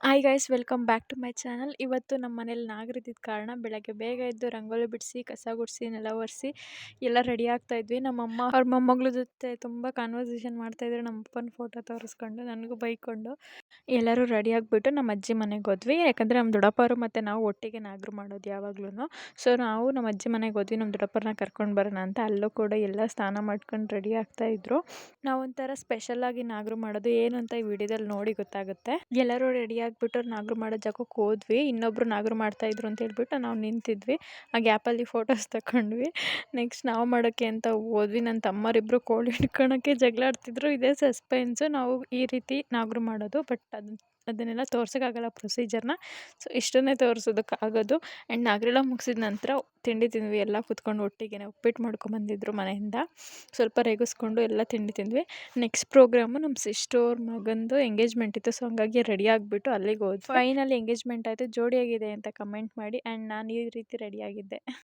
Hi guys welcome back to my channel. ಇವತ್ತು ನಮ್ಮ ಮನೇಲಿ ನಾಗರಿದ್ದಿದ್ದ ಕಾರಣ ಬೆಳಗ್ಗೆ ಬೇಗ ಎದ್ದು ರಂಗೋಲಿ ಬಿಡಿಸಿ ಕಸ ಗುಡಿಸಿ ನೆಲ ಒರೆಸಿ ಎಲ್ಲ ರೆಡಿ ಆಗ್ತಾ ಇದ್ವಿ. ನಮ್ಮಮ್ಮ ಅವ್ರ ಮೊಮ್ಮಗಳ ಜೊತೆ ತುಂಬ ಕಾನ್ವರ್ಸೇಷನ್ ಮಾಡ್ತಾಯಿದ್ರು. ನಮ್ಮ ಅಪ್ಪನ ಫೋಟೋ ತೋರಿಸ್ಕೊಂಡು ನನಗೂ ಬೈಕೊಂಡು ಎಲ್ಲರೂ ರೆಡಿ ಆಗಿಬಿಟ್ಟು ನಮ್ಮ ಅಜ್ಜಿ ಮನೆಗೆ ಹೋದ್ವಿ. ಯಾಕಂದರೆ ನಮ್ಮ ದೊಡ್ಡಪ್ಪರು ಮತ್ತು ನಾವು ಒಟ್ಟಿಗೆ ನಾಗರು ಮಾಡೋದು ಯಾವಾಗ್ಲೂ. ಸೊ ನಾವು ನಮ್ಮ ಅಜ್ಜಿ ಮನೆಗೆ ಹೋದ್ವಿ ನಮ್ಮ ದೊಡ್ಡಪ್ಪರನ್ನ ಕರ್ಕೊಂಡು ಬರೋಣ ಅಂತ. ಅಲ್ಲೂ ಕೂಡ ಎಲ್ಲ ಸ್ನಾನ ಮಾಡ್ಕೊಂಡು ರೆಡಿ ಆಗ್ತಾಯಿದ್ರು. ನಾವೊಂಥರ ಸ್ಪೆಷಲಾಗಿ ನಾಗರು ಮಾಡೋದು ಏನು ಅಂತ ಈ ವಿಡಿಯೋದಲ್ಲಿ ನೋಡಿ ಗೊತ್ತಾಗುತ್ತೆ. ಎಲ್ಲರೂ ರೆಡಿ ಆಗಿಬಿಟ್ಟು ನಾಗರು ಮಾಡೋ ಜಾಗಕ್ಕೆ ಹೋದ್ವಿ. ಇನ್ನೊಬ್ರು ನಾಗರು ಮಾಡ್ತಾಯಿದ್ರು ಅಂತ ಹೇಳ್ಬಿಟ್ಟು ನಾವು ನಿಂತಿದ್ವಿ. ಆ ಗ್ಯಾಪಲ್ಲಿ ಫೋಟೋಸ್ ತಗೊಂಡ್ವಿ. ನೆಕ್ಸ್ಟ್ ನಾವು ಮಾಡೋಕ್ಕೆ ಅಂತ ಹೋದ್ವಿ. ನನ್ನ ತಮ್ಮರಿಬ್ಬರು ಕೋಳಿ ಹಿಡ್ಕೊಳಕ್ಕೆ ಜಗಳ ಆಡ್ತಿದ್ರು. ಇದೇ ಸಸ್ಪೆನ್ಸು ನಾವು ಈ ರೀತಿ ನಾಗರು ಮಾಡೋದು. ಬಟ್ ಅದನ್ನೆಲ್ಲ ತೋರ್ಸೋಕ್ಕಾಗಲ್ಲ ಪ್ರೊಸೀಜರ್ನ. ಸೊ ಇಷ್ಟನ್ನೇ ತೋರಿಸೋದಕ್ಕಾಗೋದು. ಆ್ಯಂಡ್ ನಾಗರೆಲ್ಲ ಮುಗಿಸಿದ ನಂತರ ತಿಂಡಿ ತಿಂದ್ವಿ ಎಲ್ಲ ಕೂತ್ಕೊಂಡು ಒಟ್ಟಿಗೆ. ಉಪ್ಪಿಟ್ಟು ಮಾಡ್ಕೊಂಬಂದಿದ್ರು ಮನೆಯಿಂದ. ಸ್ವಲ್ಪ ರೇಗಿಸ್ಕೊಂಡು ಎಲ್ಲ ತಿಂಡಿ ತಿಂದ್ವಿ. ನೆಕ್ಸ್ಟ್ ಪ್ರೋಗ್ರಾಮು ನಮ್ಮ ಸಿಸ್ಟರ್ ಮಗಂದು ಎಂಗೇಜ್ಮೆಂಟ್ ಇತ್ತು. ಸೊ ಹಂಗಾಗಿ ರೆಡಿ ಆಗಿಬಿಟ್ಟು ಅಲ್ಲಿಗೆ ಹೋದ್ವಿ. ಫೈನಲಿ ಎಂಗೇಜ್ಮೆಂಟ್ ಆಯಿತು. ಜೋಡಿಯಾಗಿದೆ ಅಂತ ಕಮೆಂಟ್ ಮಾಡಿ. ಆ್ಯಂಡ್ ನಾನು ಈ ರೀತಿ ರೆಡಿಯಾಗಿದ್ದೆ.